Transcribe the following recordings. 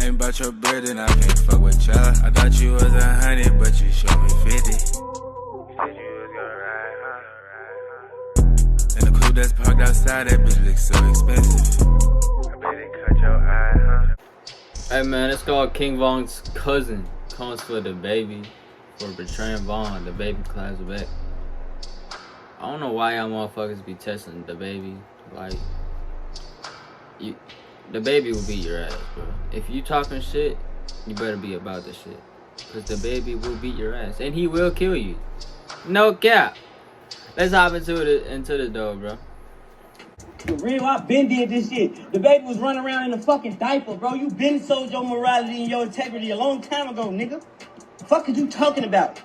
Ain't about your bread and I can't fuck with ya. I thought you was 100, but you showed me 50. You said you was gonna ride, huh? And the coupe that's parked outside, that bitch looks so expensive. I bet it cut your eye, huh? Hey man, it's called King Von's cousin comes for Dababy for betraying Von. Dababy CLAPSBACK. I don't know why y'all motherfuckers be testing Dababy. Like, Dababy will beat your ass, bro. If you talking shit, you better be about the shit. Cause Dababy will beat your ass. And he will kill you. No cap. Let's hop into the door, bro. For real, I been did this shit. Dababy was running around in a fucking diaper, bro. You been sold your morality and your integrity a long time ago, nigga. The fuck is you talking about?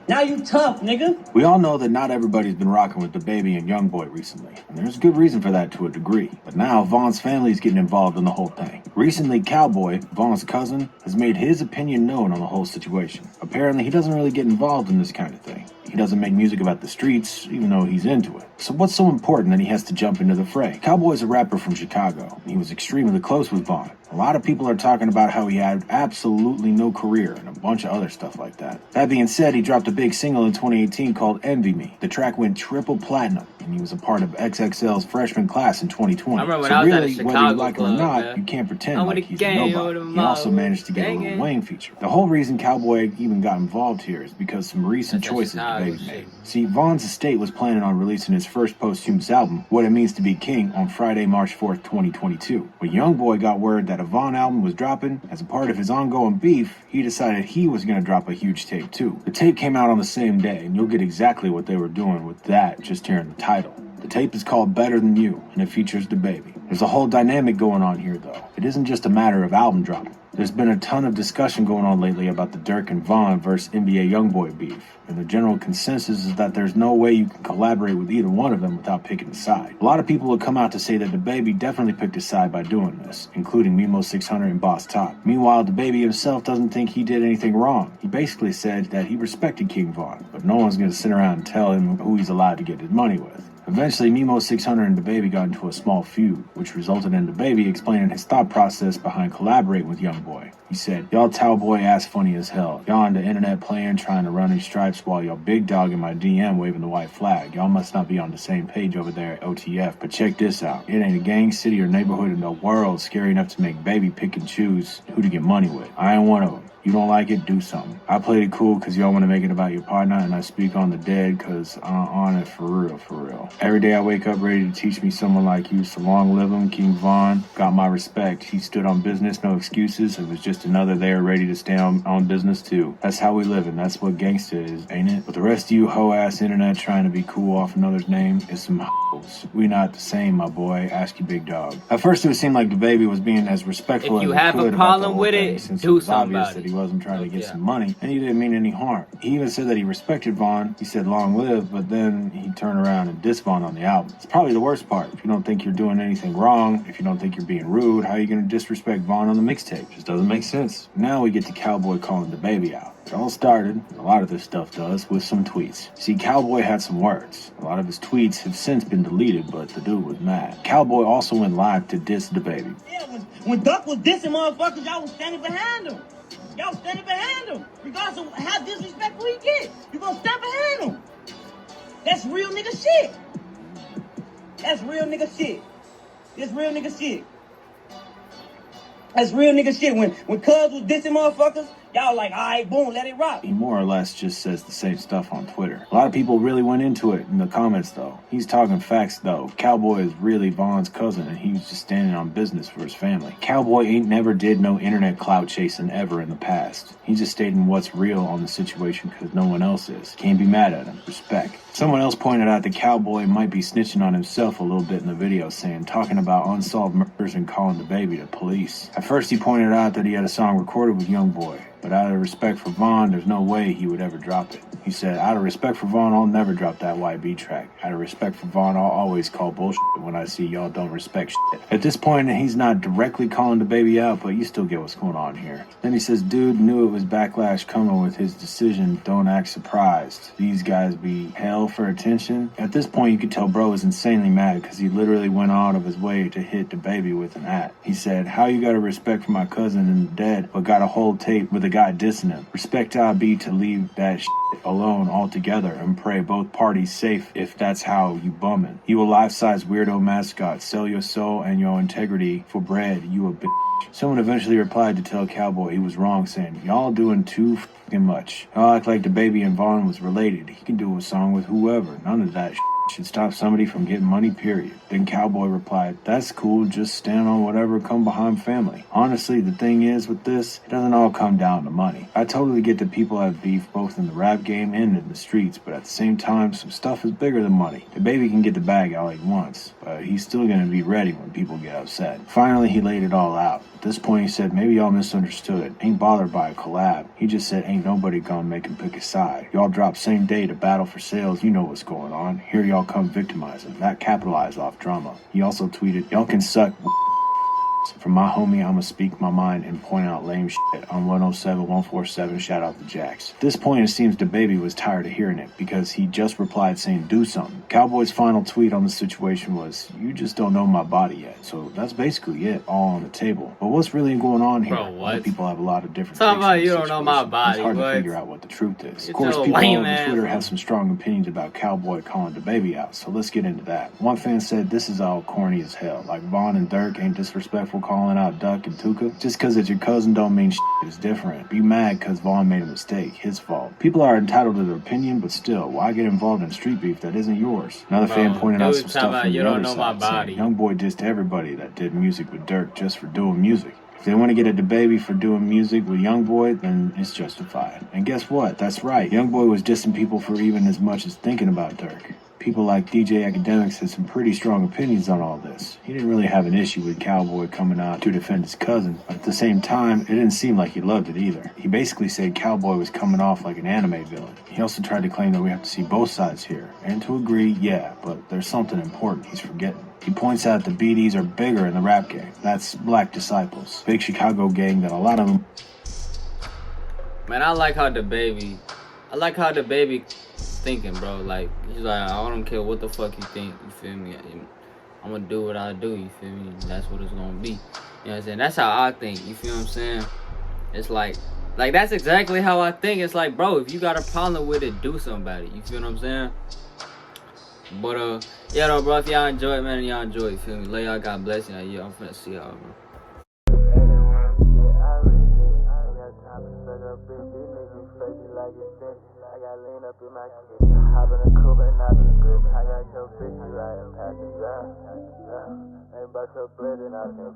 Now you tough, nigga. We all know that not everybody's been rocking with Dababy and Youngboy recently, and there's good reason for that to a degree. But now Von's family is getting involved in the whole thing. Recently, Cowboy, Von's cousin, has made his opinion known on the whole situation. Apparently, he doesn't really get involved in this kind of thing. He doesn't make music about the streets, even though he's into it. So what's so important that he has to jump into the fray? Cowboy's a rapper from Chicago, and he was extremely close with Von. A lot of people are talking about how he had absolutely no career and a bunch of other stuff like that. That being said, he dropped a big single in 2018 called Envy Me. The track went triple platinum, and he was a part of XXL's freshman class in 2020. I remember when I was at a Chicago whether you like club, him or not, man. you can't pretend like he's a nobody. He also managed to get a Lil Wayne feature. The whole reason Cowboy even got involved here is because some recent choices Dababy made. See, Von's estate was planning on releasing his first posthumous album, What It Means to Be King, on Friday, March 4th, 2022. When Youngboy got word that a Von album was dropping, as a part of his ongoing beef, he decided he was going to drop a huge tape too. The tape came out on the same day, and you'll get exactly what they were doing with that just hearing the title. The tape is called Better Than You, and it features Dababy. There's a whole dynamic going on here, though. It isn't just a matter of album dropping. There's been a ton of discussion going on lately about the Dirk and Von versus NBA Youngboy beef, and the general consensus is that there's no way you can collaborate with either one of them without picking a side. A lot of people have come out to say that Dababy definitely picked a side by doing this, including Mimo 600 and Boss Top. Meanwhile, Dababy himself doesn't think he did anything wrong. He basically said that he respected King Von, but no one's going to sit around and tell him who he's allowed to get his money with. Eventually, Mimo 600 and Dababy got into a small feud, which resulted in Dababy explaining his thought process behind collaborating with Youngboy. He said, "Y'all Towboy ass funny as hell. Y'all on the internet playing, trying to run in stripes while y'all big dog in my DM waving the white flag. Y'all must not be on the same page over there at OTF, but check this out. It ain't a gang, city, or neighborhood in the world scary enough to make Baby pick and choose who to get money with. I ain't one of them. You don't like it, do something. I played it cool because y'all want to make it about your partner, and I speak on the dead because I'm on it for real, for real. Every day I wake up ready to teach me someone like you, so long live him, King Von. Got my respect. He stood on business, no excuses. It was just another there ready to stay on business too. That's how we live, and that's what gangsta is, ain't it? But the rest of you hoe-ass internet trying to be cool off another's name is some hoes. We not the same, my boy. Ask you, big dog." At first it would seem like Dababy was being as respectful as he could about the whole thing. If you have a problem with it, do something. He wasn't trying to get some money, and he didn't mean any harm. He even said that he respected Von. He said long live, but then he turned around and dissed Von on the album. It's probably the worst part. If you don't think you're doing anything wrong, if you don't think you're being rude, how are you going to disrespect Von on the mixtape? Just doesn't make sense. Now we get to Cowboy calling Dababy out. It all started, a lot of this stuff does, with some tweets. See, Cowboy had some words. A lot of his tweets have since been deleted, but the dude was mad. Cowboy also went live to diss Dababy. Yeah, when Duck was dissing motherfuckers, y'all was standing behind him. Y'all standing behind him. Regardless of how disrespectful he get, you gonna stand behind him. That's real nigga shit. That's real nigga shit. That's real nigga shit. That's real nigga shit. When Cuz was dissing motherfuckers, y'all like, all right, boom, let it rock. He more or less just says the same stuff on Twitter. A lot of people really went into it in the comments, though. He's talking facts, though. Cowboy is really Von's cousin, and he was just standing on business for his family. Cowboy ain't never did no internet clout chasing ever in the past. He's just stating what's real on the situation because no one else is. Can't be mad at him. Respect. Someone else pointed out that Cowboy might be snitching on himself a little bit in the video, talking about unsolved murders and calling Dababy to police. At first, he pointed out that he had a song recorded with Youngboy. but out of respect for Vaughn, there's no way he would ever drop it. He said, out of respect for Vaughn, I'll never drop that YB track. Out of respect for Vaughn, I'll always call bullshit when I see y'all don't respect shit. At this point, he's not directly calling Dababy out, but you still get what's going on here. Then he says, dude knew it was backlash coming with his decision. Don't act surprised. These guys be hell for attention. At this point, you could tell bro is insanely mad because he literally went out of his way to hit Dababy with an at. He said, how you got a respect for my cousin and the dead, but got a whole tape with a guy dissing him? Respect I be to leave that shit alone altogether and pray both parties safe if that's how you bumming. You a life-size weirdo mascot. Sell your soul and your integrity for bread. You a bitch. Someone eventually replied to tell Cowboy he was wrong, saying, y'all doing too fucking much. Y'all act like Dababy and Vaughn was related. He can do a song with whoever. None of that should stop somebody from getting money, period. Then Cowboy replied, that's cool, just stand on whatever come behind family. Honestly, the thing is with this, it doesn't all come down to money. I totally get that people have beef both in the rap game and in the streets, but at the same time, some stuff is bigger than money. Dababy can get the bag all he wants, but he's still gonna be ready when people get upset. Finally, he laid it all out. At this point, he said, maybe y'all misunderstood. Ain't bothered by a collab. He just said, ain't nobody gonna make him pick a side. Y'all drop same day to battle for sales, you know what's going on. Here y'all come victimizing, not capitalize off drama. He also tweeted, y'all can suck from my homie, I'ma speak my mind and point out lame shit on 107-147, shout out to Jax. At this point, it seems Dababy was tired of hearing it because he just replied saying, do something. Cowboy's final tweet on the situation was, you just don't know my body yet. So that's basically it, all on the table. But what's really going on here? Bro, what? People have a lot of different Talking about you takes on don't the know my situation. body, It's hard what? to figure out what the truth is. It's Of course, a people all lame over ass. Twitter have some strong opinions about Cowboy calling Dababy out, so let's get into that. One fan said, this is all corny as hell. Like Vaughn and Dirk ain't disrespectful calling out Duck and Tuka. Just because it's your cousin don't mean shit is different. Be mad because Vaughn made a mistake. His fault. People are entitled to their opinion, but still, why get involved in street beef that isn't yours? Another fan pointed out some stuff from the other side, saying, young boy dissed everybody that did music with Dirk just for doing music. If they want to get at Dababy for doing music with Youngboy, then it's justified. And guess what? That's right. Youngboy was dissing people for even as much as thinking about Dirk. People like DJ Academics had some pretty strong opinions on all this. He didn't really have an issue with Cowboy coming out to defend his cousin, but at the same time, it didn't seem like he loved it either. He basically said Cowboy was coming off like an anime villain. He also tried to claim that we have to see both sides here. And to agree, yeah, but there's something important he's forgetting. He points out the BDs are bigger in the rap game. That's Black Disciples, big Chicago gang that a lot of them... Man, I like how Dababy thinking, bro. Like, he's like, I don't care what the fuck you think, you feel me? I'm gonna do what I do, you feel me? And that's what it's gonna be. You know what I'm saying? That's how I think, you feel what I'm saying? It's like that's exactly how I think. It's like, bro, if you got a problem with it, do something about it. You feel what I'm saying? But yeah though, bro, if y'all enjoy it, man, and y'all enjoy it, you feel me? Love y'all, God bless y'all. Yeah, I'm finna see y'all, bro. I got lean up in my shit. Hop in the coupe and not in the grip. I got your bitch riding past the drive. Ain't about your blood and I can